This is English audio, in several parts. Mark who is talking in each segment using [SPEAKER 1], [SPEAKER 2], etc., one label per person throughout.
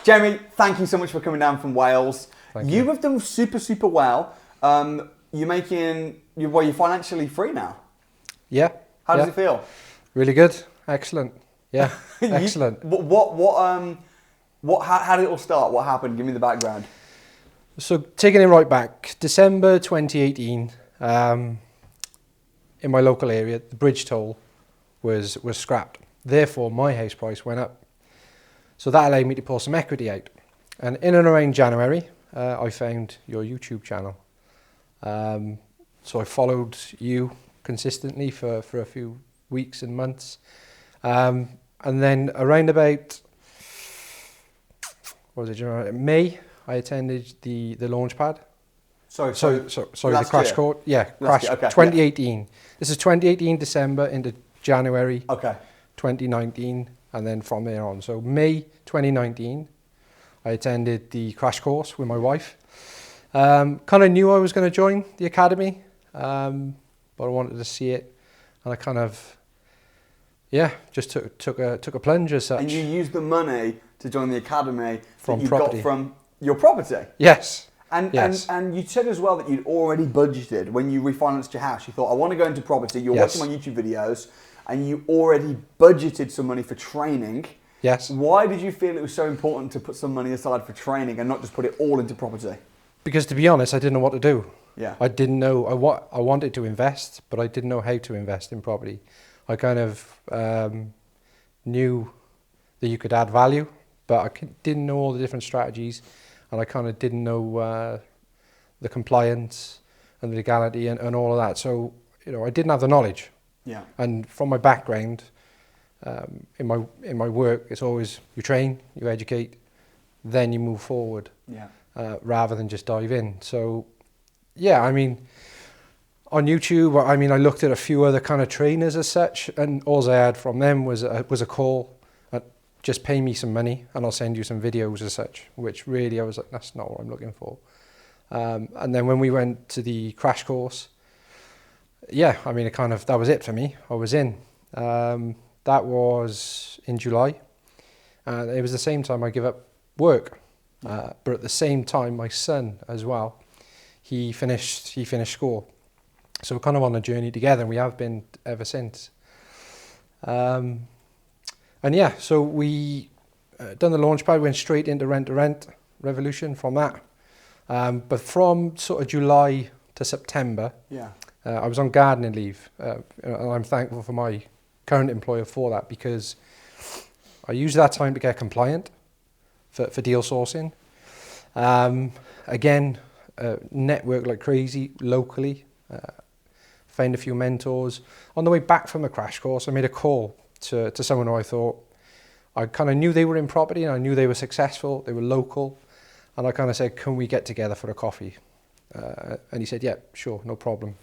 [SPEAKER 1] Jeremy, thank you so much for coming down from Wales.
[SPEAKER 2] Thank you.
[SPEAKER 1] You have done super well. You're financially free now.
[SPEAKER 2] Yeah.
[SPEAKER 1] How does it feel?
[SPEAKER 2] Really good. Excellent. Yeah. Excellent.
[SPEAKER 1] How did it all start? What happened? Give me the background.
[SPEAKER 2] So taking it right back, December 2018, in my local area, the bridge toll was scrapped. Therefore, my house price went up. So that allowed me to pull some equity out. And in and around January, I found your YouTube channel. So I followed you consistently for a few weeks and months. And then around about, May, I attended the launch pad. Sorry, the crash course. Yeah, crash. Okay, 2018. Yeah. This is 2018 December into January 2019, and then from there on. So May 2019, I attended the crash course with my wife. Kind of knew I was going to join the academy, but I wanted to see it, and I kind of, just took a plunge as such.
[SPEAKER 1] And you used the money to join the academy
[SPEAKER 2] from
[SPEAKER 1] that you
[SPEAKER 2] property.
[SPEAKER 1] Got from your property?
[SPEAKER 2] Yes.
[SPEAKER 1] And you said as well that you'd already budgeted when you refinanced your house. You thought, I want to go into property. You're watching my YouTube videos, and you already budgeted some money for training.
[SPEAKER 2] Yes.
[SPEAKER 1] Why did you feel it was so important to put some money aside for training and not just put it all into property?
[SPEAKER 2] Because to be honest, I didn't know what to do.
[SPEAKER 1] Yeah.
[SPEAKER 2] I didn't know. I wanted to invest, but I didn't know how to invest in property. I kind of knew that you could add value, but I didn't know all the different strategies, and I kind of didn't know the compliance and the legality and all of that. So, I didn't have the knowledge.
[SPEAKER 1] Yeah.
[SPEAKER 2] And from my background, in my work, it's always you train, you educate, then you move forward.
[SPEAKER 1] Yeah.
[SPEAKER 2] Rather than just dive in. So, I mean, on YouTube, I looked at a few other kind of trainers as such, and all I had from them was a call. Just pay me some money and I'll send you some videos as such, which really I was like, that's not what I'm looking for. And then when we went to the crash course, that was it for me. I was in. That was in July. It was the same time I gave up work. But at the same time, my son as well, he finished school. So we're kind of on a journey together, and we have been ever since. So we done the launch pad, went straight into rent-to-rent revolution from that. But from sort of July to September, I was on gardening leave. And I'm thankful for my current employer for that, because I used that time to get compliant for deal sourcing. Network like crazy locally. Found a few mentors. On the way back from the crash course, I made a call to someone who I thought, I kind of knew they were in property and I knew they were successful, they were local, and I kind of said, can we get together for a coffee? And he said, yeah, sure, no problem.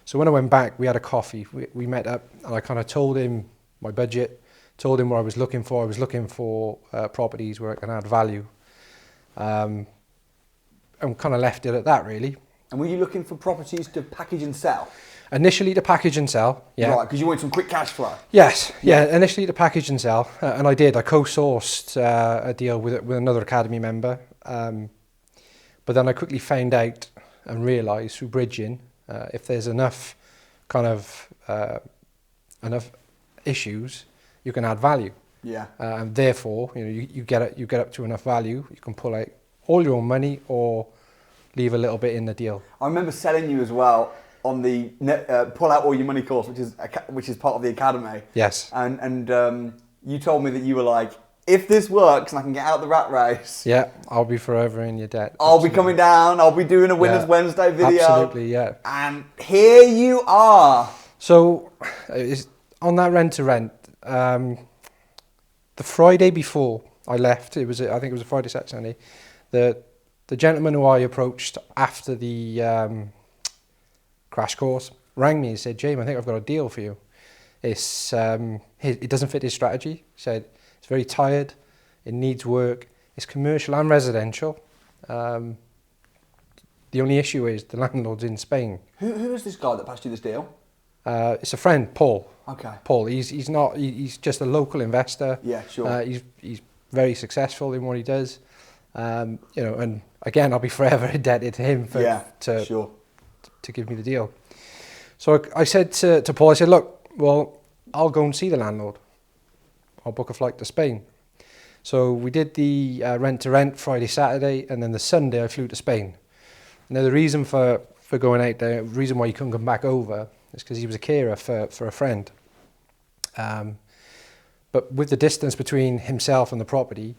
[SPEAKER 2] So when I went back, we had a coffee, we met up, and I kind of told him my budget, told him what I was looking for. I was looking for properties where I can add value, and kind of left it at that, really. And
[SPEAKER 1] were you looking for properties to package and sell?
[SPEAKER 2] Initially to package and sell, yeah.
[SPEAKER 1] Right, because you wanted some quick cash flow.
[SPEAKER 2] Yes, initially to package and sell, and I did. I co-sourced a deal with another academy member, but then I quickly found out and realised through bridging, if there's enough enough issues, you can add value.
[SPEAKER 1] Yeah.
[SPEAKER 2] And therefore, you get up to enough value, you can pull out all your own money or leave a little bit in the deal.
[SPEAKER 1] I remember selling you as well on the pull out all your money course, which is part of the academy.
[SPEAKER 2] Yes.
[SPEAKER 1] And you told me that you were like, if this works and I can get out the rat race,
[SPEAKER 2] I'll be forever in your debt.
[SPEAKER 1] I'll be coming down. I'll be doing a Winners Wednesday video.
[SPEAKER 2] Absolutely, yeah.
[SPEAKER 1] And here you are.
[SPEAKER 2] So on that rent to rent, the Friday before I left, I think it was a Friday, Saturday, the gentleman who I approached after the crash course rang me and said, James, I think I've got a deal for you. It doesn't fit his strategy. He said, it's very tired, it needs work, it's commercial and residential. The only issue is the landlord's in Spain.
[SPEAKER 1] Who is this guy that passed you this deal?
[SPEAKER 2] It's a friend, Paul.
[SPEAKER 1] Okay.
[SPEAKER 2] Paul, he's just a local investor.
[SPEAKER 1] Yeah, sure.
[SPEAKER 2] He's very successful in what he does. You know, and again, I'll be forever indebted to him to give me the deal. So I said to Paul, I said, look, well, I'll go and see the landlord. I'll book a flight to Spain. So we did the rent-to-rent Friday, Saturday, and then the Sunday I flew to Spain. Now the reason for going out there, the reason why he couldn't come back over is because he was a carer for a friend. But with the distance between himself and the property,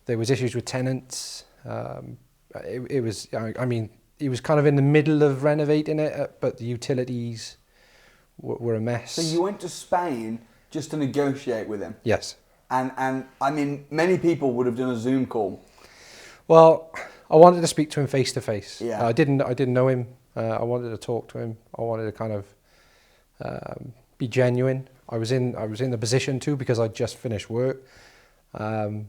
[SPEAKER 2] there was issues with tenants. It was, I mean, he was kind of in the middle of renovating it, but the utilities were a mess.
[SPEAKER 1] So you went to Spain just to negotiate with him?
[SPEAKER 2] Yes.
[SPEAKER 1] And I mean, many people would have done a Zoom call.
[SPEAKER 2] Well, I wanted to speak to him face to face.
[SPEAKER 1] Yeah.
[SPEAKER 2] I didn't know him. I wanted to talk to him. I wanted to kind of be genuine. I was in the position too because I'd just finished work. And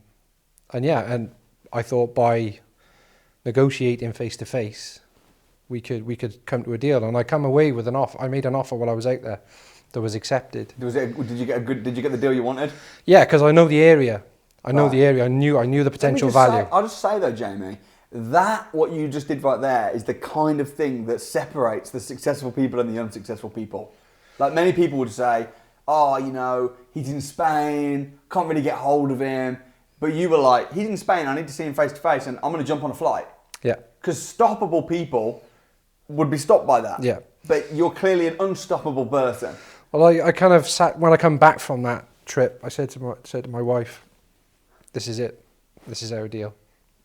[SPEAKER 2] I thought by negotiating face to face, we could come to a deal. And I come away with an offer. I made an offer while I was out there that was accepted.
[SPEAKER 1] Did you get the deal you wanted?
[SPEAKER 2] Yeah, because I know the area. I know the area. I knew the potential value.
[SPEAKER 1] I'll just say though, Jamie, that what you just did right there is the kind of thing that separates the successful people and the unsuccessful people. Like many people would say, oh, you know, he's in Spain, can't really get hold of him. But you were like, he's in Spain, I need to see him face to face and I'm going to jump on a flight.
[SPEAKER 2] Yeah.
[SPEAKER 1] Because stoppable people would be stopped by that.
[SPEAKER 2] Yeah.
[SPEAKER 1] But you're clearly an unstoppable person.
[SPEAKER 2] Well, I kind of sat, when I come back from that trip, I said to my wife, this is it. This is our deal,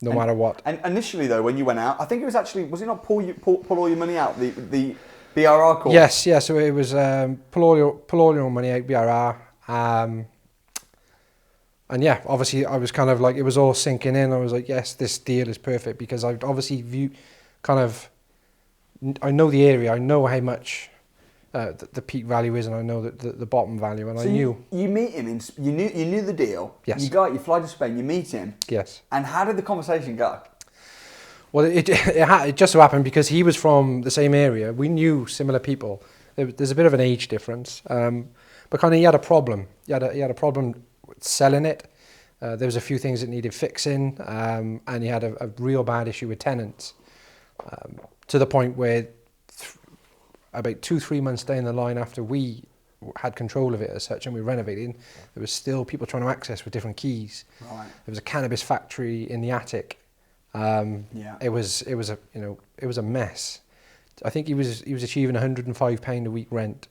[SPEAKER 2] no matter what. And
[SPEAKER 1] initially though, when you went out, I think it was actually, was it not pull all your money out, the BRRR call?
[SPEAKER 2] Yes, yeah, so it was pull all your money out, BRRR. And yeah, obviously I was kind of like, it was all sinking in. I was like, yes, this deal is perfect because I've obviously I know the area, I know how much the peak value is, and I know the bottom value, and
[SPEAKER 1] so
[SPEAKER 2] I knew.
[SPEAKER 1] You meet him, you knew the deal.
[SPEAKER 2] Yes.
[SPEAKER 1] You go out, you fly to Spain, you meet him.
[SPEAKER 2] Yes.
[SPEAKER 1] And how did the conversation go?
[SPEAKER 2] Well, it just so happened because he was from the same area. We knew similar people. There's a bit of an age difference, but kind of he had a problem. He had a problem with selling it. There was a few things that needed fixing, and he had a real bad issue with tenants, to the point where about 2-3 months down the line after we had control of it as such and we renovated, there was still people trying to access with different keys. Right. There was a cannabis factory in the attic. It was a mess. I think he was achieving £105 a week rent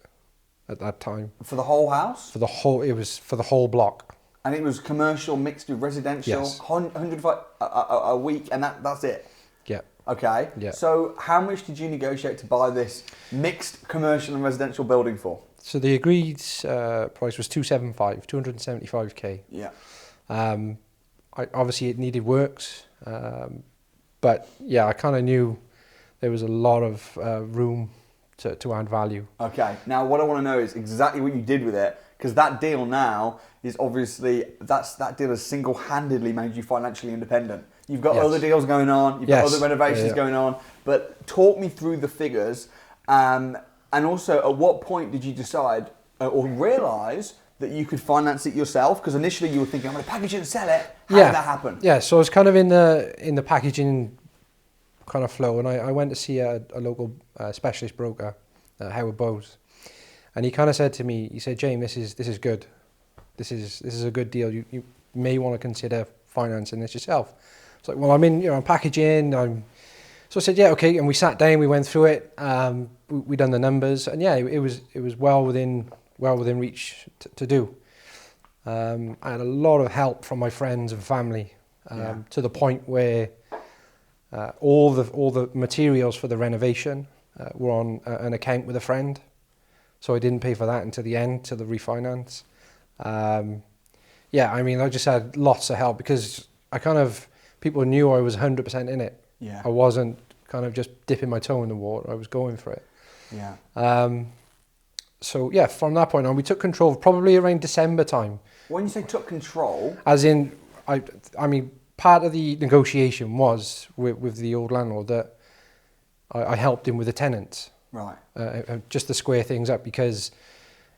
[SPEAKER 2] at that time.
[SPEAKER 1] For the whole house?
[SPEAKER 2] For the whole block.
[SPEAKER 1] And it was commercial mixed with residential.
[SPEAKER 2] Yes.
[SPEAKER 1] 105 a week, and that's it.
[SPEAKER 2] Yeah.
[SPEAKER 1] Okay. Yeah. So how much did you negotiate to buy this mixed commercial and residential building for?
[SPEAKER 2] So the agreed price was 275k.
[SPEAKER 1] Yeah.
[SPEAKER 2] Obviously it needed works, but yeah, I kind of knew there was a lot of room to add value. Okay.
[SPEAKER 1] Now what I want to know is exactly what you did with it, because that deal now is obviously that deal has single-handedly made you financially independent. You've got other deals going on, you've got other renovations going on, but talk me through the figures, and also at what point did you decide or realise that you could finance it yourself? Because initially you were thinking, I'm going to package it and sell it. How did that happen?
[SPEAKER 2] Yeah, so I was kind of in the packaging kind of flow, and I went to see a local specialist broker, Howard Bowes, and he kind of said to me, he said, James, this is good. This is a good deal. You may want to consider financing this yourself. It's like, well, I'm packaging. So I said, yeah, okay. And we sat down, we went through it. We done the numbers, and yeah, it was well within reach to do. I had a lot of help from my friends and family, to the point where all the materials for the renovation were on an account with a friend. So I didn't pay for that until the end, till the refinance. I just had lots of help because people knew I was 100% in it. Yeah. I wasn't kind of just dipping my toe in the water. I was going for it. Yeah. From that point on, we took control probably around December time.
[SPEAKER 1] When you say took control?
[SPEAKER 2] As in, part of the negotiation was with the old landlord that I helped him with the tenants.
[SPEAKER 1] Right.
[SPEAKER 2] Just to square things up because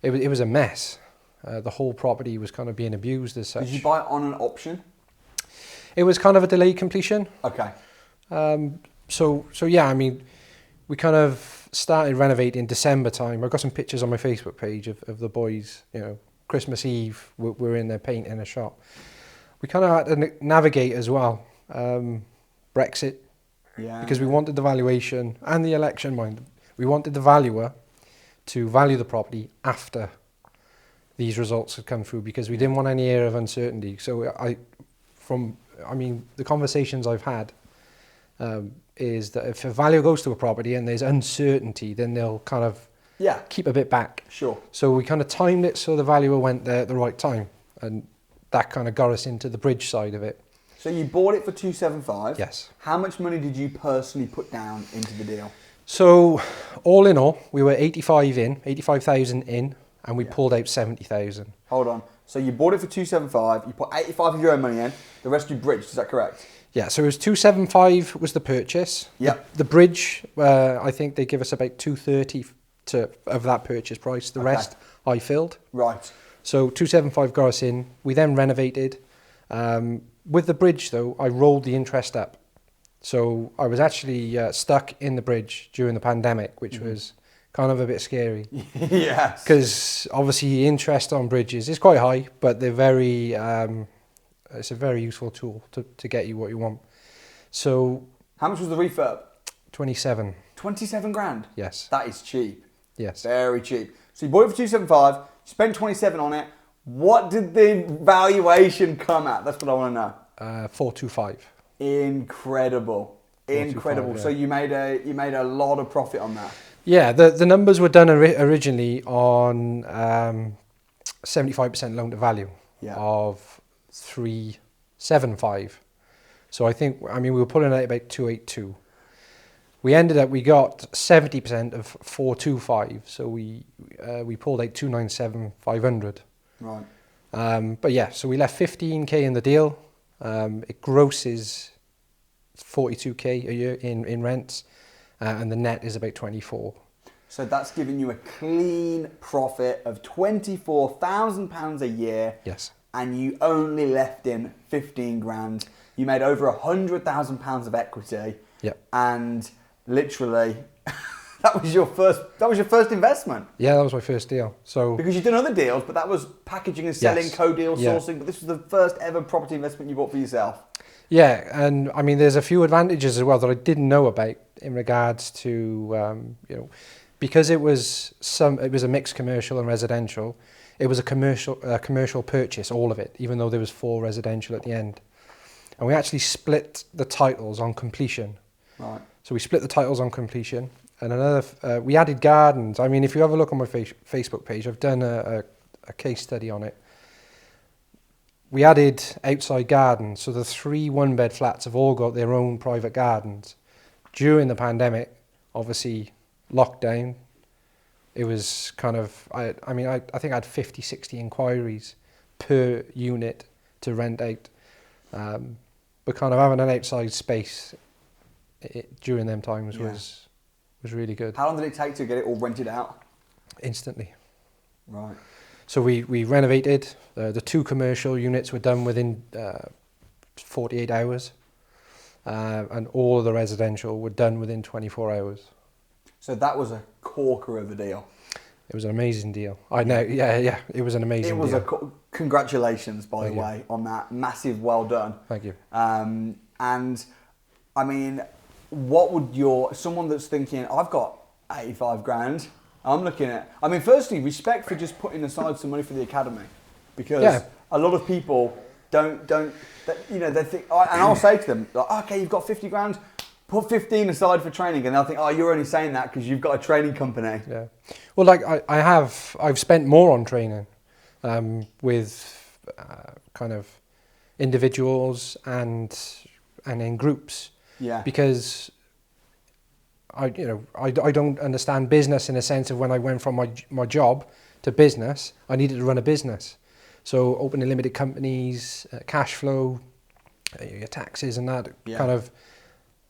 [SPEAKER 2] it was a mess. The whole property was kind of being abused as such.
[SPEAKER 1] Did you buy it on an option?
[SPEAKER 2] It was kind of a delayed completion.
[SPEAKER 1] Okay.
[SPEAKER 2] So yeah, I mean, we kind of started renovating December time. I've got some pictures on my Facebook page of the boys, you know, Christmas Eve, we're in there painting a shop. We kind of had to navigate as well, Brexit, because we wanted the valuation and the election, mind. We wanted the valuer to value the property after these results had come through, because we didn't want any air of uncertainty. So the conversations I've had is that if a value goes to a property and there's uncertainty, then they'll kind of keep a bit back.
[SPEAKER 1] Sure.
[SPEAKER 2] So we kind of timed it so the valuer went there at the right time, and that kind of got us into the bridge side of it.
[SPEAKER 1] So you bought it for 275.
[SPEAKER 2] Yes.
[SPEAKER 1] How much money did you personally put down into the deal?
[SPEAKER 2] So all in all, we were 85,000 in, and we pulled out 70,000.
[SPEAKER 1] Hold on. So you bought it for 275. You put 85 of your own money in. The rest you bridged. Is that correct?
[SPEAKER 2] Yeah. So it was 275 was the purchase.
[SPEAKER 1] Yeah.
[SPEAKER 2] The bridge, I think they give us about 230 of that purchase price. The rest I filled.
[SPEAKER 1] Right.
[SPEAKER 2] So 275 got us in. We then renovated. With the bridge though, I rolled the interest up. So I was actually stuck in the bridge during the pandemic, which was kind of a bit scary.
[SPEAKER 1] Yes.
[SPEAKER 2] Because obviously interest on bridges is quite high, but they're very, it's a very useful tool to get you what you want. So.
[SPEAKER 1] How much was the refurb?
[SPEAKER 2] 27.
[SPEAKER 1] 27 grand?
[SPEAKER 2] Yes.
[SPEAKER 1] That is cheap.
[SPEAKER 2] Yes.
[SPEAKER 1] Very cheap. So you bought it for 275, you spent 27 on it. What did the valuation come at? That's what I want to know.
[SPEAKER 2] 425.
[SPEAKER 1] Incredible. Incredible. Yeah. So you made a lot of profit on that.
[SPEAKER 2] Yeah, the numbers were done originally on 75% loan to value of 375. So we were pulling out about 282. We got 70% of 425. So we pulled out 297,500.
[SPEAKER 1] Right.
[SPEAKER 2] But yeah, so we left 15k in the deal. It grosses 42k a year in rents, and the net is about 24.
[SPEAKER 1] So that's giving you a clean profit of £24,000 a year.
[SPEAKER 2] Yes.
[SPEAKER 1] And you only left in 15 grand. You made over £100,000 of equity.
[SPEAKER 2] Yep.
[SPEAKER 1] And literally, that was your first investment.
[SPEAKER 2] Yeah, that was my first deal. So
[SPEAKER 1] because you've done other deals, but that was packaging and selling, co-deal sourcing. But this was the first ever property investment you bought for yourself. Yeah,
[SPEAKER 2] and I mean, there's a few advantages as well that I didn't know about in regards to because it was a mixed commercial and residential. It was a commercial purchase, all of it, even though there was 4 residential at the end. And we actually split the titles on completion.
[SPEAKER 1] Right.
[SPEAKER 2] So we split the titles on completion. And we added gardens. I mean, if you have a look on my Facebook page, I've done a case study on it. We added outside gardens. So the 3 one-bed flats have all got their own private gardens. During the pandemic, obviously, lockdown, it was kind of, I think I had 50, 60 inquiries per unit to rent out. But kind of having an outside space during them times was really good.
[SPEAKER 1] How long did it take to get it all rented out?
[SPEAKER 2] Instantly.
[SPEAKER 1] Right.
[SPEAKER 2] So we renovated. The 2 commercial units were done within 48 hours. And all of the residential were done within 24 hours.
[SPEAKER 1] So that was a corker of a deal.
[SPEAKER 2] It was an amazing deal. I know, yeah, it was an amazing deal.
[SPEAKER 1] Congratulations, by the way, on that. Massive well done.
[SPEAKER 2] Thank you.
[SPEAKER 1] And I mean, what would someone that's thinking, I've got 85 grand, I'm looking at, I mean, firstly, respect for just putting aside some money for the academy, because a lot of people don't, they think, and I'll say to them, like, okay, you've got 50 grand, put 15 aside for training, and they'll think, oh, you're only saying that because you've got a training company. Yeah.
[SPEAKER 2] Well, like I've spent more on training with kind of individuals and in groups. Yeah. Because I don't understand business in a sense of when I went from my job to business, I needed to run a business. So opening limited companies, cash flow, your taxes and that kind of,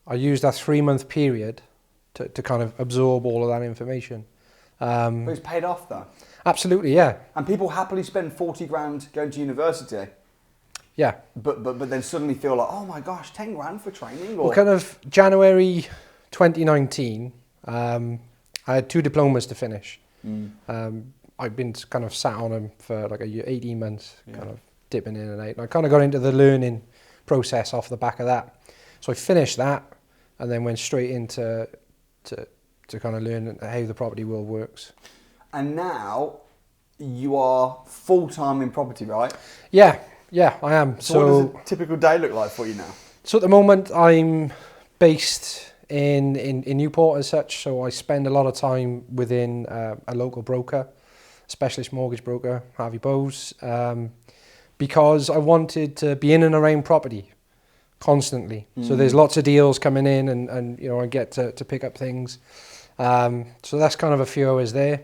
[SPEAKER 2] I used that 3-month period to kind of absorb all of that information.
[SPEAKER 1] But it's paid off though.
[SPEAKER 2] Absolutely, yeah.
[SPEAKER 1] And people happily spend 40 grand going to university.
[SPEAKER 2] Yeah.
[SPEAKER 1] But then suddenly feel like, oh my gosh, 10 grand for training? Or?
[SPEAKER 2] Well, kind of January 2019, I had 2 diplomas to finish. I've been kind of sat on them for like a year, 18 months, kind of dipping in and out. And I kind of got into the learning process off the back of that. So I finished that and then went straight into to kind of learn how the property world works.
[SPEAKER 1] And now you are full-time in property, right?
[SPEAKER 2] Yeah, I am.
[SPEAKER 1] So what does a typical day look like for you now?
[SPEAKER 2] So at the moment I'm based in Newport as such, so I spend a lot of time within a local broker, specialist mortgage broker, Harvey Bowes, because I wanted to be in and around property constantly. So there's lots of deals coming in and you know, I get to pick up things. So that's kind of a few hours there.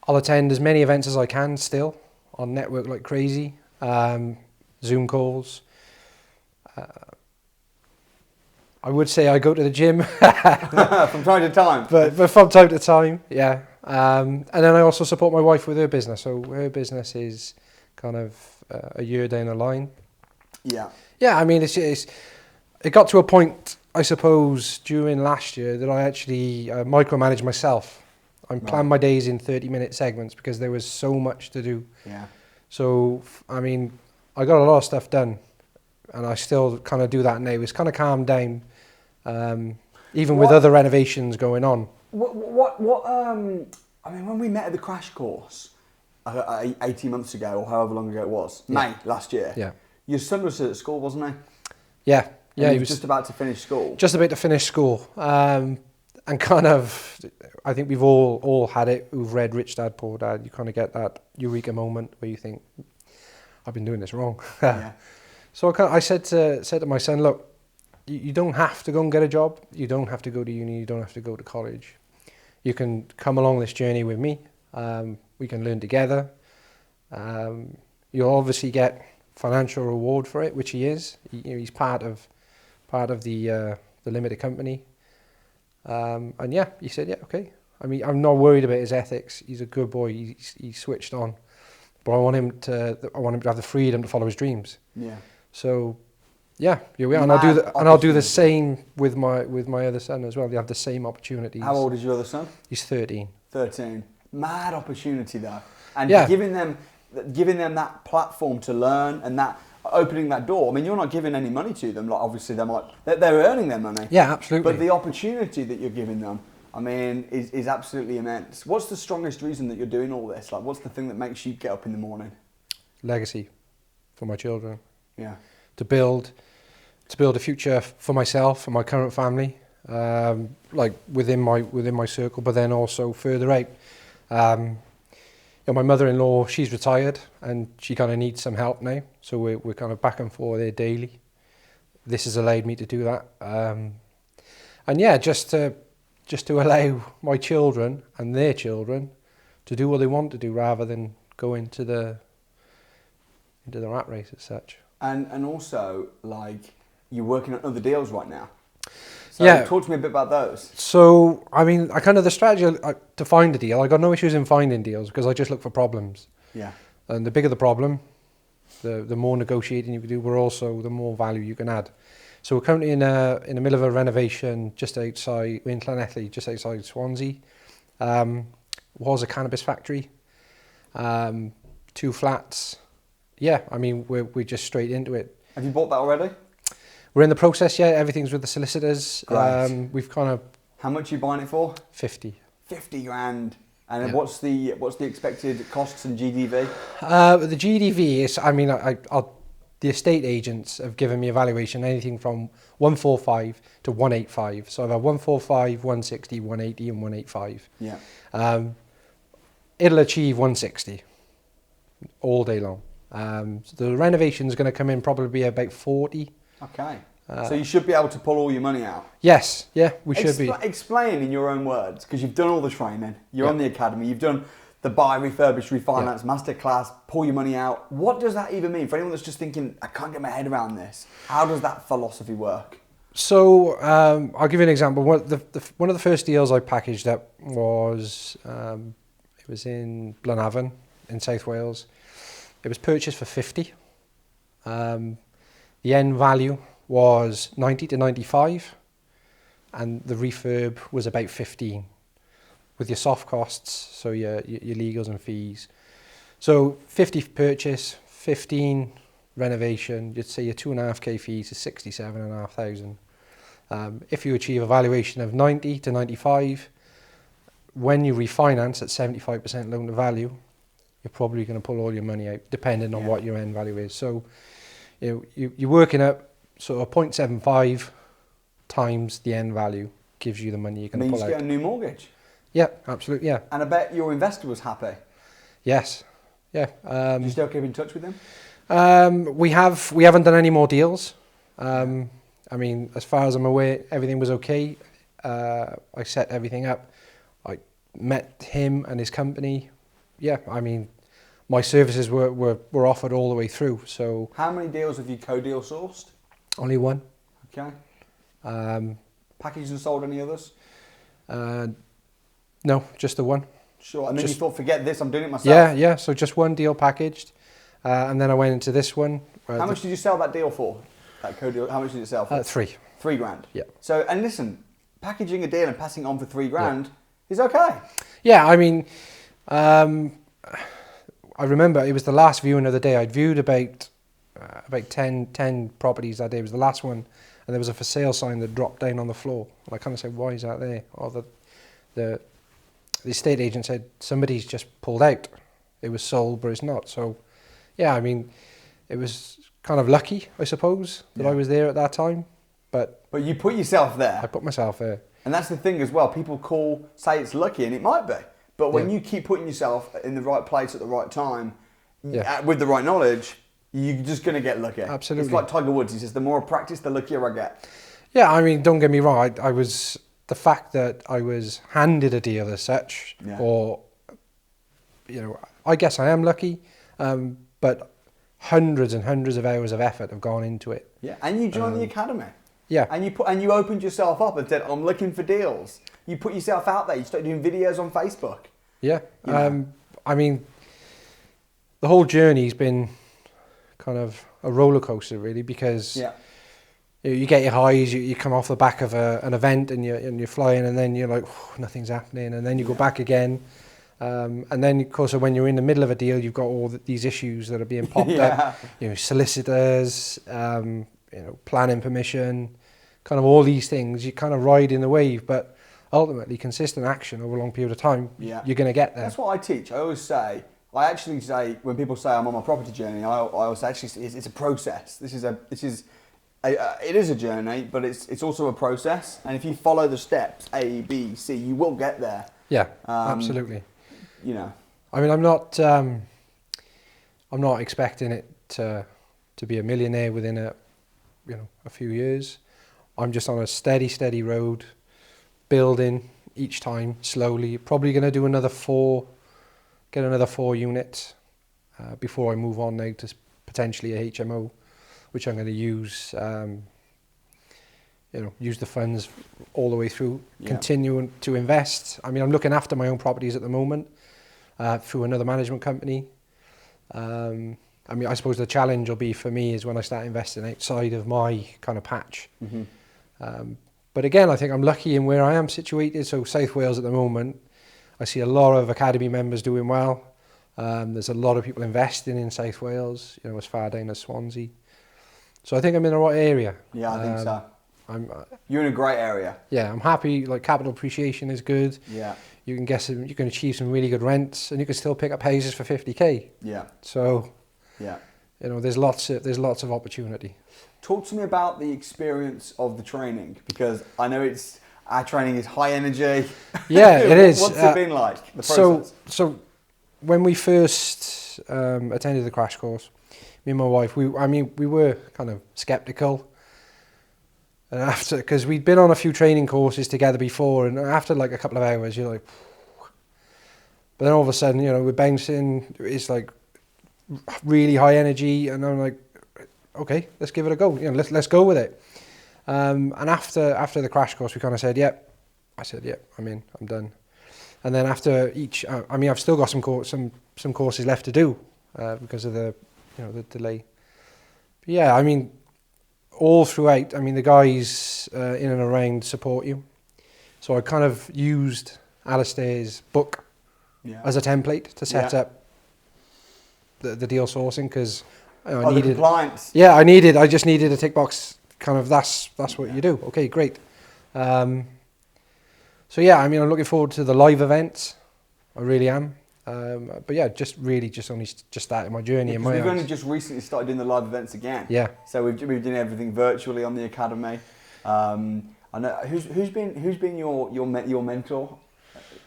[SPEAKER 2] I'll attend as many events as I can still on network like crazy, Zoom calls. I would say I go to the gym
[SPEAKER 1] from time to time,
[SPEAKER 2] but from time to time, yeah. And then I also support my wife with her business. So her business is kind of a year down the line.
[SPEAKER 1] Yeah.
[SPEAKER 2] Yeah, I mean, it got to a point, I suppose, during last year that I actually micromanaged myself. I planned my days in 30-minute segments because there was so much to do.
[SPEAKER 1] Yeah.
[SPEAKER 2] So, I mean, I got a lot of stuff done, and I still kind of do that now. It's kind of calmed down, even with other renovations going on.
[SPEAKER 1] I mean, when we met at the crash course 18 months ago, or however long ago it was, May last year, your son was at school, wasn't he?
[SPEAKER 2] Yeah. Yeah,
[SPEAKER 1] he was just about to finish school.
[SPEAKER 2] Just about to finish school. And kind of, I think we've all had it who've read Rich Dad, Poor Dad. You kind of get that eureka moment where you think, I've been doing this wrong.
[SPEAKER 1] Yeah.
[SPEAKER 2] So I said to my son, look, you don't have to go and get a job. You don't have to go to uni. You don't have to go to college. You can come along this journey with me. We can learn together. You'll obviously get financial reward for it, which he is. He's part of the limited company. And yeah, he said, yeah, okay. I mean, I'm not worried about his ethics. He's a good boy. He's switched on. But I want him to have the freedom to follow his dreams. Yeah. So, yeah, here we are. And I'll do the same with my other son as well. They have the same opportunities.
[SPEAKER 1] How old is your other son?
[SPEAKER 2] He's 13.
[SPEAKER 1] 13. Mad opportunity though. And giving them that platform to learn and that opening that door. I mean, you're not giving any money to them. Like, obviously they're earning their money.
[SPEAKER 2] Yeah, absolutely.
[SPEAKER 1] But the opportunity that you're giving them, I mean, is absolutely immense. What's the strongest reason that you're doing all this? Like, what's the thing that makes you get up in the morning?
[SPEAKER 2] Legacy for my children.
[SPEAKER 1] Yeah.
[SPEAKER 2] To build a future for myself and my current family, like within my circle, but then also further out. My mother-in-law, she's retired and she kind of needs some help now, so we're kind of back and forth there daily. This has allowed me to do that, and yeah, just to allow my children and their children to do what they want to do rather than go into the rat race as such.
[SPEAKER 1] And also, like, you're working on other deals right now. So talk to me a bit about those.
[SPEAKER 2] So, I mean, the strategy to find a deal, I got no issues in finding deals because I just look for problems. Yeah. And the bigger the problem, the more negotiating you can do, but also the more value you can add. So we're currently in the middle of a renovation just outside, in Llanelli, just outside Swansea. Was a cannabis factory, 2 flats. Yeah, I mean, we're just straight into it.
[SPEAKER 1] Have you bought that already?
[SPEAKER 2] We're in the process yet. Everything's with the solicitors.
[SPEAKER 1] Right.
[SPEAKER 2] We've kind of...
[SPEAKER 1] How much are you buying it for?
[SPEAKER 2] 50.
[SPEAKER 1] 50 grand. And then what's the expected costs and GDV?
[SPEAKER 2] The GDV is, I mean, the estate agents have given me a valuation anything from 145 to 185. So I've had 145, 160, 180 and 185. Yeah. It'll achieve 160 all day long. So the renovation is going to come in probably about 40.
[SPEAKER 1] Okay. So you should be able to pull all your money out.
[SPEAKER 2] Yes. Yeah, we should be.
[SPEAKER 1] Explain in your own words, because you've done all the training. You're on the academy. You've done the buy, refurbish, refinance, masterclass, pull your money out. What does that even mean? For anyone that's just thinking, I can't get my head around this. How does that philosophy work?
[SPEAKER 2] So I'll give you an example. One of the first deals I packaged up was, it was in Blenavon in South Wales. It was purchased for 50. The end value was 90 to 95, and the refurb was about 15, with your soft costs, so your legals and fees. So 50 purchase, 15 renovation, you'd say your 2.5k fees is 67,500. If you achieve a valuation of 90 to 95, when you refinance at 75% loan to value, you're probably going to pull all your money out, depending on what your end value is. So you're working up sort of 0.75 times the end value gives you the money you're going to pull out.
[SPEAKER 1] Means you get a new mortgage.
[SPEAKER 2] Yeah, absolutely, yeah.
[SPEAKER 1] And I bet your investor was happy.
[SPEAKER 2] Yes, yeah.
[SPEAKER 1] Do you still keep in touch with them?
[SPEAKER 2] We haven't done any more deals. I mean, as far as I'm aware, everything was okay. I set everything up. I met him and his company. Yeah, I mean, my services were offered all the way through. So
[SPEAKER 1] how many deals have you co-deal sourced?
[SPEAKER 2] Only one.
[SPEAKER 1] Okay. Packaged and sold any others?
[SPEAKER 2] No, just the one.
[SPEAKER 1] Sure. And then you thought, forget this, I'm doing it myself.
[SPEAKER 2] Yeah. So just one deal packaged, and then I went into this one.
[SPEAKER 1] How much did you sell that deal for? That co-deal. How much did it sell for?
[SPEAKER 2] 3.
[SPEAKER 1] $3,000.
[SPEAKER 2] Yeah.
[SPEAKER 1] So, and listen, packaging a deal and passing it on for $3,000 is okay.
[SPEAKER 2] Yeah, I mean, I remember it was the last viewing of the day. I'd viewed about 10 properties that day. It was the last one, and there was a for sale sign that dropped down on the floor. And I kind of said, "Why is that there?" Or the estate agent said, "Somebody's just pulled out. It was sold, but it's not." So, yeah, I mean, it was kind of lucky, I suppose, that I was there at that time. But
[SPEAKER 1] you put yourself there.
[SPEAKER 2] I put myself there.
[SPEAKER 1] And that's the thing as well. People say it's lucky, and it might be. But when you keep putting yourself in the right place at the right time, with the right knowledge, you're just going to get lucky.
[SPEAKER 2] Absolutely.
[SPEAKER 1] It's like Tiger Woods. He says, the more I practice, the luckier I get.
[SPEAKER 2] Yeah, I mean, don't get me wrong. The fact that I was handed a deal as such, or, I guess I am lucky, but hundreds and hundreds of hours of effort have gone into it.
[SPEAKER 1] Yeah, and you joined the academy.
[SPEAKER 2] Yeah.
[SPEAKER 1] And you opened yourself up and said, I'm looking for deals. You put yourself out there. You started doing videos on Facebook.
[SPEAKER 2] Yeah. I mean, the whole journey's been kind of a roller coaster, really, because you get your highs, you come off the back of an event and you're flying, and then you're like, nothing's happening, and then you go back again. And then, of course, when you're in the middle of a deal, you've got all these issues that are being popped up. Solicitors, planning permission, kind of all these things. You kind of ride in the wave, but ultimately, consistent action over a long period of time, you're going to get there.
[SPEAKER 1] That's what I teach. I actually say when people say I'm on my property journey, I always say actually it's a process. It is a journey, but it's also a process. And if you follow the steps A, B, C, you will get there.
[SPEAKER 2] Yeah, absolutely.
[SPEAKER 1] I
[SPEAKER 2] mean, I'm not expecting it to be a millionaire within a few years. I'm just on a steady road, building each time slowly. Probably going to do get another 4 units before I move on now to potentially a HMO, which I'm going to use. Use the funds all the way through, continuing to invest. I mean, I'm looking after my own properties at the moment through another management company. I mean, I suppose the challenge will be for me is when I start investing outside of my kind of patch. Mm-hmm. But again, I think I'm lucky in where I am situated. So South Wales at the moment, I see a lot of academy members doing well. There's a lot of people investing in South Wales, as far down as Swansea. So I think I'm in the right area.
[SPEAKER 1] Yeah, I think so. You're in a great area.
[SPEAKER 2] Yeah, I'm happy. Like, capital appreciation is good.
[SPEAKER 1] Yeah.
[SPEAKER 2] You can achieve some really good rents, and you can still pick up houses for 50k.
[SPEAKER 1] Yeah.
[SPEAKER 2] So, there's lots of opportunity.
[SPEAKER 1] Talk to me about the experience of the training, because I know our training is high energy.
[SPEAKER 2] Yeah, it is.
[SPEAKER 1] What's it been like? The process?
[SPEAKER 2] So when we first attended the crash course, me and my wife, we were kind of skeptical. And because we'd been on a few training courses together before, and after like a couple of hours, you're like, but then all of a sudden, we're bouncing. It's like really high energy, and I'm like, okay, let's give it a go. Let's go with it. And after the crash course, we kind of said, yep. I said, yep, I'm in. I'm done. And then after each, I've still got some courses left to do because of the delay. Yeah, I mean, all throughout, I mean, the guys in and around support you. So I kind of used Alistair's book as a template to set up the deal sourcing, because I needed
[SPEAKER 1] compliance.
[SPEAKER 2] Yeah, I just needed a tick box. Kind of that's what you do. Okay, great. So yeah, I mean, I'm looking forward to the live events. I really am. But yeah, just only started my journey in my
[SPEAKER 1] We've
[SPEAKER 2] eyes.
[SPEAKER 1] only just recently started doing the live events again.
[SPEAKER 2] Yeah.
[SPEAKER 1] So we've done everything virtually on the academy. I know who's been your mentor?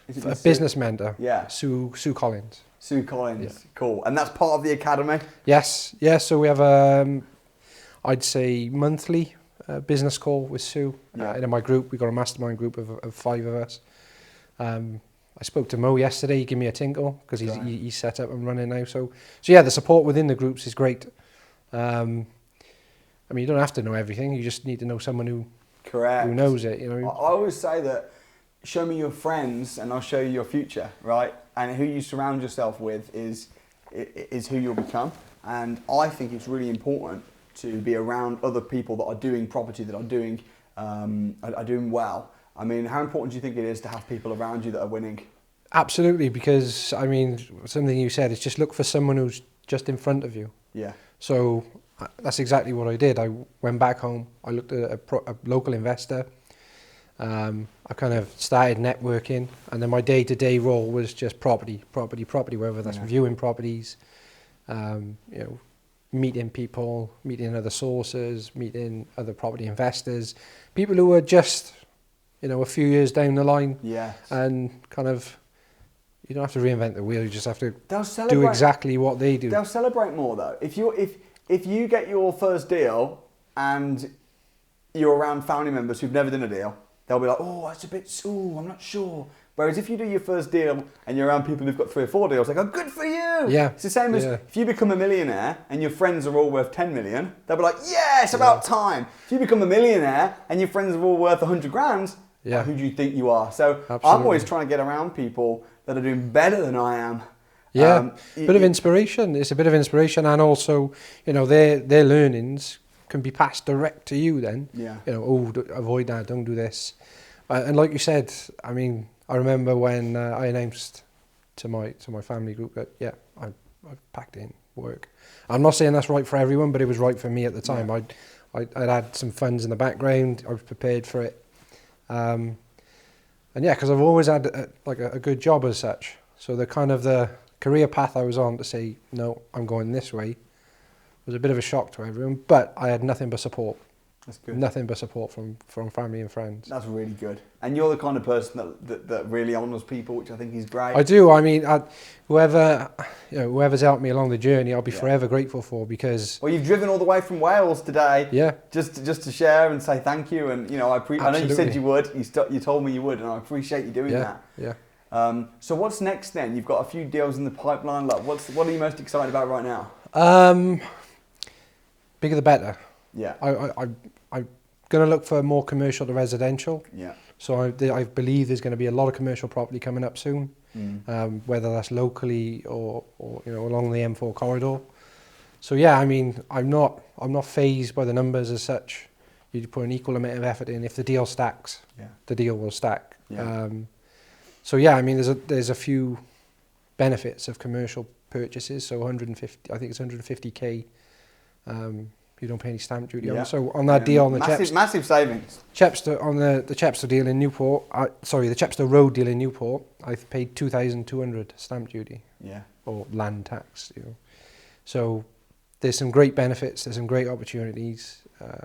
[SPEAKER 1] Is it
[SPEAKER 2] A business mentor.
[SPEAKER 1] Yeah.
[SPEAKER 2] Sue Collins.
[SPEAKER 1] Sue Collins. Cool. And that's part of the academy.
[SPEAKER 2] Yes. So we have I'd say monthly business call with Sue. In my group, we got a mastermind group of 5 of us. I spoke to Mo yesterday. He gave me a tinkle because he's set up and running now. So yeah, the support within the groups is great. I mean, you don't have to know everything. You just need to know someone who knows it. You know.
[SPEAKER 1] I always say that, show me your friends and I'll show you your future, right? And who you surround yourself with is who you'll become. And I think it's really important to be around other people that are doing property, that are doing well. I mean, how important do you think it is to have people around you that are winning?
[SPEAKER 2] Absolutely, because I mean, something you said is just look for someone who's just in front of you.
[SPEAKER 1] Yeah.
[SPEAKER 2] So that's exactly what I did. I went back home. I looked at a local investor. I kind of started networking, and then my day-to-day role was just property, whether that's viewing properties, meeting people, meeting other sources, meeting other property investors, people who are just, a few years down the line.
[SPEAKER 1] Yes.
[SPEAKER 2] And kind of, you don't have to reinvent the wheel. You just have to
[SPEAKER 1] do
[SPEAKER 2] exactly what they do.
[SPEAKER 1] They'll celebrate more though. If you get your first deal and you're around family members who've never done a deal, they'll be like, oh, that's a bit, I'm not sure. Whereas if you do your first deal and you're around people who've got 3 or 4 deals, they go, good for you.
[SPEAKER 2] Yeah.
[SPEAKER 1] It's the same as if you become a millionaire and your friends are all worth 10 million, they'll be like, yeah, it's about time. If you become a millionaire and your friends are all worth 100 grand, who do you think you are? So absolutely. I'm always trying to get around people that are doing better than I am.
[SPEAKER 2] Yeah, bit of inspiration. It's a bit of inspiration, and also, their learnings can be passed direct to you then.
[SPEAKER 1] Yeah.
[SPEAKER 2] Avoid that, don't do this. And like you said, I mean, I remember when I announced to my family group that, I've packed in work. I'm not saying that's right for everyone, but it was right for me at the time. Yeah. I'd had some funds in the background. I was prepared for it. And yeah, because I've always had a good job as such. So the career path I was on to say, no, I'm going this way, was a bit of a shock to everyone, but I had nothing but support.
[SPEAKER 1] That's good.
[SPEAKER 2] Nothing but support from family and friends.
[SPEAKER 1] That's really good. And you're the kind of person that really honours people, which I think is great.
[SPEAKER 2] I do. I mean, whoever's helped me along the journey, I'll be forever grateful for, because.
[SPEAKER 1] Well, you've driven all the way from Wales today.
[SPEAKER 2] Yeah.
[SPEAKER 1] Just to share and say thank you, and I know you said you would. You told me you would, and I appreciate you doing that.
[SPEAKER 2] Yeah.
[SPEAKER 1] So what's next then? You've got a few deals in the pipeline. Like, what are you most excited about right now?
[SPEAKER 2] Bigger the better.
[SPEAKER 1] Yeah.
[SPEAKER 2] I'm going to look for more commercial to residential.
[SPEAKER 1] Yeah.
[SPEAKER 2] So I believe there's going to be a lot of commercial property coming up soon, whether that's locally or along the M4 corridor. So yeah, I mean, I'm not phased by the numbers as such. You put an equal amount of effort in. If the deal stacks, the deal will stack.
[SPEAKER 1] Yeah.
[SPEAKER 2] So yeah, I mean, there's a few benefits of commercial purchases. So 150, I think it's 150k. You don't pay any stamp duty on. So on that deal on the
[SPEAKER 1] massive savings.
[SPEAKER 2] Chepstow, on the Chepstow deal in Newport, the Chepstow Road deal in Newport, I paid 2,200 stamp duty.
[SPEAKER 1] Yeah.
[SPEAKER 2] Or land tax. So there's some great benefits. There's some great opportunities,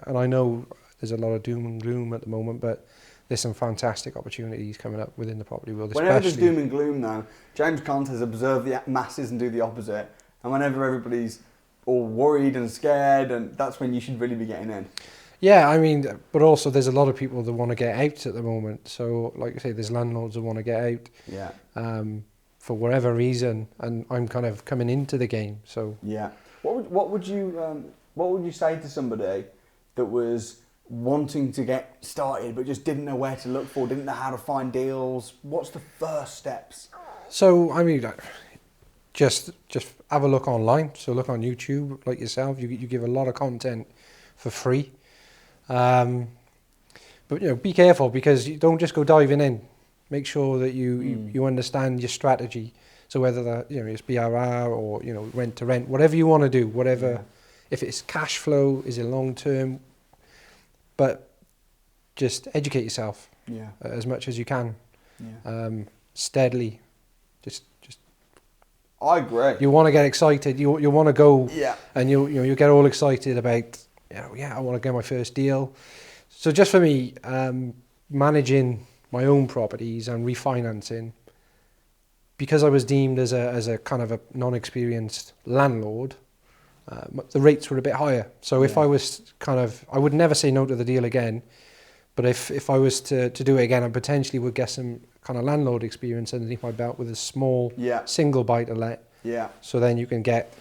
[SPEAKER 2] and I know there's a lot of doom and gloom at the moment, but there's some fantastic opportunities coming up within the property world.
[SPEAKER 1] Whenever there's doom and gloom, though, James Conte has observed the masses and do the opposite. And whenever everybody's all worried and scared, and that's when you should really be getting in.
[SPEAKER 2] Yeah, I mean, but also there's a lot of people that want to get out at the moment. So, like I say, there's landlords that want to get out.
[SPEAKER 1] Yeah.
[SPEAKER 2] For whatever reason, and I'm kind of coming into the game. So.
[SPEAKER 1] Yeah. What would you say to somebody that was wanting to get started but just didn't know where to look for, didn't know how to find deals? What's the first steps?
[SPEAKER 2] So, I mean, just have a look online. So look on YouTube, like yourself. You give a lot of content for free. But be careful, because you don't just go diving in. Make sure that you understand your strategy. So whether that it's BRR or rent to rent, whatever you want to do, whatever, if it's cash flow, is it long term, but just educate yourself as much as you can, steadily. Just.
[SPEAKER 1] I agree.
[SPEAKER 2] You want to get excited. You want to go, and you get all excited about I want to get my first deal. So just for me, managing my own properties and refinancing, because I was deemed as a kind of a non-experienced landlord, the rates were a bit higher. So if I was I would never say no to the deal again, but if I was to do it again, I potentially would get some kind of landlord experience underneath my belt with a small single buy-to-let. Yeah. So then you can get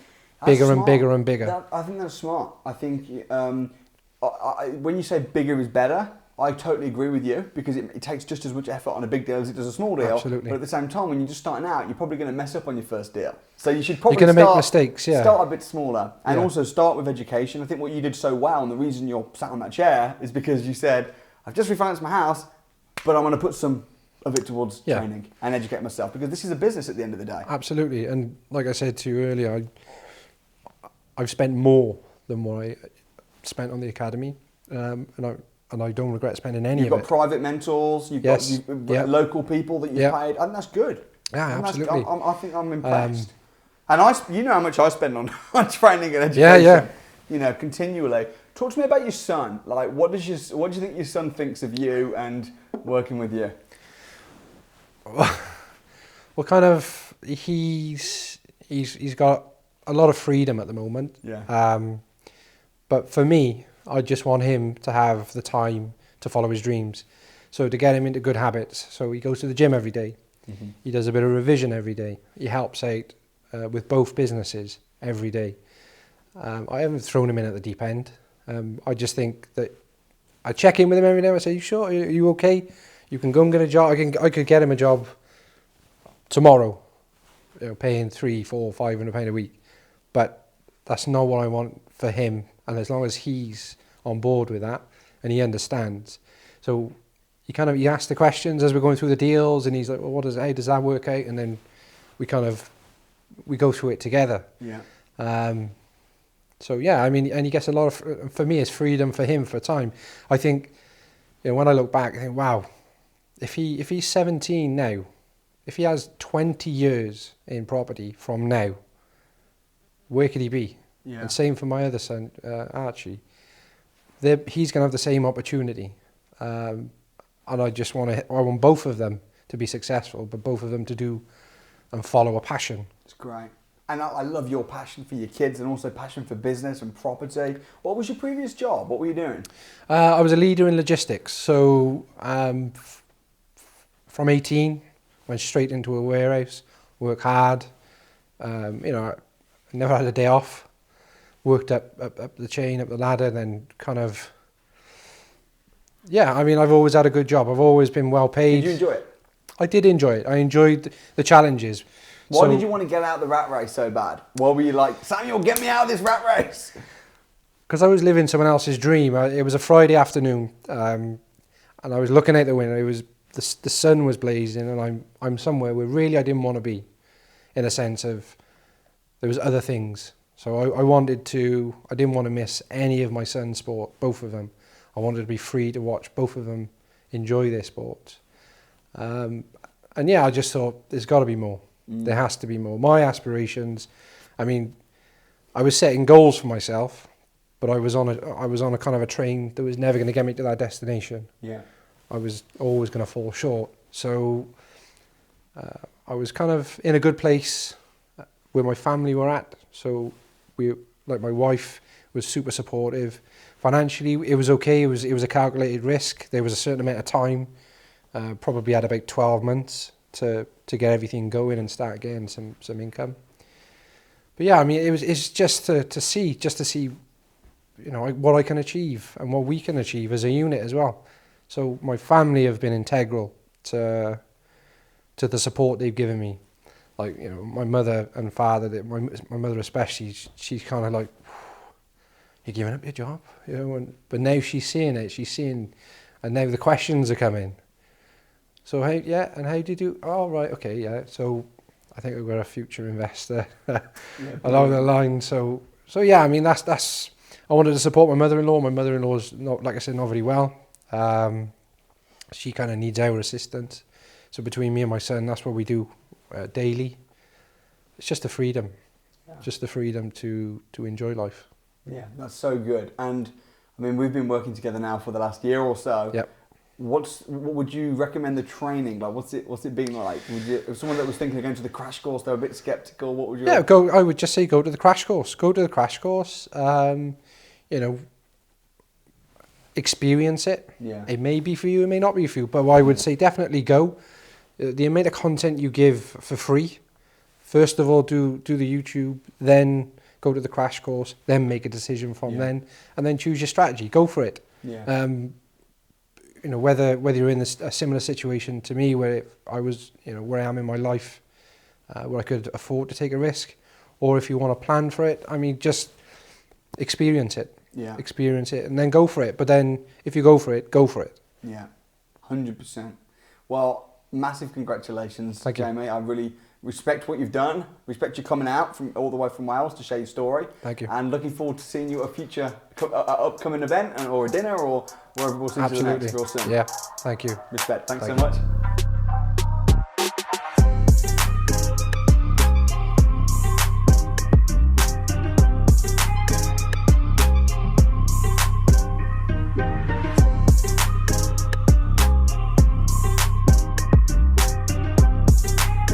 [SPEAKER 2] bigger and bigger and bigger.
[SPEAKER 1] I think that's smart. I think when you say bigger is better, I totally agree with you, because it takes just as much effort on a big deal as it does a small deal.
[SPEAKER 2] Absolutely.
[SPEAKER 1] But at the same time, when you're just starting out, you're probably going to mess up on your first deal. So you should probably
[SPEAKER 2] you're going to make mistakes.
[SPEAKER 1] Start a bit smaller, and also start with education. I think what you did so well, and the reason you're sat on that chair, is because you said, "I've just refinanced my house, but I'm going to put some of it towards training and educate myself, because this is a business at the end of the day."
[SPEAKER 2] Absolutely, and like I said to you earlier, I've spent more than what I spent on the academy, and I don't regret spending any of it.
[SPEAKER 1] You've got private mentors, you've got local people that you've paid, and that's good.
[SPEAKER 2] Yeah, absolutely.
[SPEAKER 1] I think I'm impressed. And you know how much I spend on training and education. Continually. Talk to me about your son. Like, what do you think your son thinks of you and working with you?
[SPEAKER 2] Well, he's got a lot of freedom at the moment.
[SPEAKER 1] Yeah.
[SPEAKER 2] But for me, I just want him to have the time to follow his dreams. So to get him into good habits. So he goes to the gym every day. Mm-hmm. He does a bit of revision every day. He helps out with both businesses every day. I haven't thrown him in at the deep end. I just think that I check in with him every day. I say, "You sure? Are you okay? You can go and get a job." I could get him a job tomorrow, paying £300, £400, £500 a week. But that's not what I want for him. And as long as he's on board with that and he understands. So you ask the questions as we're going through the deals, and he's like, "Well, how does that work out?" And then we go through it together. Yeah. And he gets a lot of, for me, it's freedom, for him, for time. I think, when I look back, I think, wow, if he's 17 now, if he has 20 years in property from now, where could he be? Yeah. And same for my other son, Archie. He's going to have the same opportunity. And I want both of them to be successful, but both of them to do and follow a passion.
[SPEAKER 1] It's great. And I love your passion for your kids, and also passion for business and property. What was your previous job? What were you doing?
[SPEAKER 2] I was a leader in logistics. So from 18, went straight into a warehouse, worked hard. I never had a day off. Worked up the chain, up the ladder, then I've always had a good job. I've always been well paid.
[SPEAKER 1] Did you enjoy it?
[SPEAKER 2] I did enjoy it. I enjoyed the challenges.
[SPEAKER 1] Why did you want to get out of the rat race so bad? Why were you like, "Samuel, get me out of this rat race"?
[SPEAKER 2] Because I was living someone else's dream. It was a Friday afternoon, and I was looking out the window. It was the sun was blazing, and I'm somewhere where really I didn't want to be, in a sense of there was other things. So I didn't want to miss any of my son's sport, both of them. I wanted to be free to watch both of them enjoy their sports. I just thought there's got to be more. There has to be more. My aspirations, I was setting goals for myself, but I was on a kind of a train that was never going to get me to that destination. Yeah. I was always going to fall short. So I was kind of in a good place where my family were at. So my wife was super supportive. Financially, it was okay. It was a calculated risk. There was a certain amount of time, probably had about 12 months to get everything going and start getting some income. But it's just to see, what I can achieve and what we can achieve as a unit as well. So my family have been integral to the support they've given me. like, you know, my mother and father, my mother especially, she's kind of like, you're giving up your job, you know. But now she's seeing it. And now the questions are coming. So how do you do? Oh, right, okay, yeah. So I think we've got a future investor along the line. So yeah, I mean, that's. I wanted to support my mother-in-law. My mother-in-law's not, like I said, not very well. She kind of needs our assistance. So between me and my son, that's what we do daily. It's just the freedom, just the freedom to enjoy life.
[SPEAKER 1] Yeah, that's so good. And I mean, we've been working together now for the last year or so.
[SPEAKER 2] Yep.
[SPEAKER 1] What would you recommend the training? Like, what's it been like? If someone that was thinking of going to the crash course, they're a bit skeptical, what would you?
[SPEAKER 2] Yeah, I would just say go to the crash course. Go to the crash course. You know, experience it.
[SPEAKER 1] Yeah.
[SPEAKER 2] It may be for you, it may not be for you, but I would say definitely go. The amount of content you give for free. First of all, do the YouTube, then go to the crash course, then make a decision from then, and then choose your strategy. Go for it.
[SPEAKER 1] Yeah.
[SPEAKER 2] You know, whether you're in a similar situation to me, where I was, you know, where I am in my life, where I could afford to take a risk, or if you want to plan for it, I mean, just experience it.
[SPEAKER 1] Yeah.
[SPEAKER 2] Experience it, and then go for it. But then, if you go for it, go for it.
[SPEAKER 1] Yeah, 100%. Well, massive congratulations, Jamie. I really respect what you've done. Respect you coming out from all the way from Wales to share your story.
[SPEAKER 2] Thank you.
[SPEAKER 1] And looking forward to seeing you at a future upcoming event or a dinner or wherever we'll see you next real soon.
[SPEAKER 2] Yeah, thank you.
[SPEAKER 1] Respect. Thanks so much.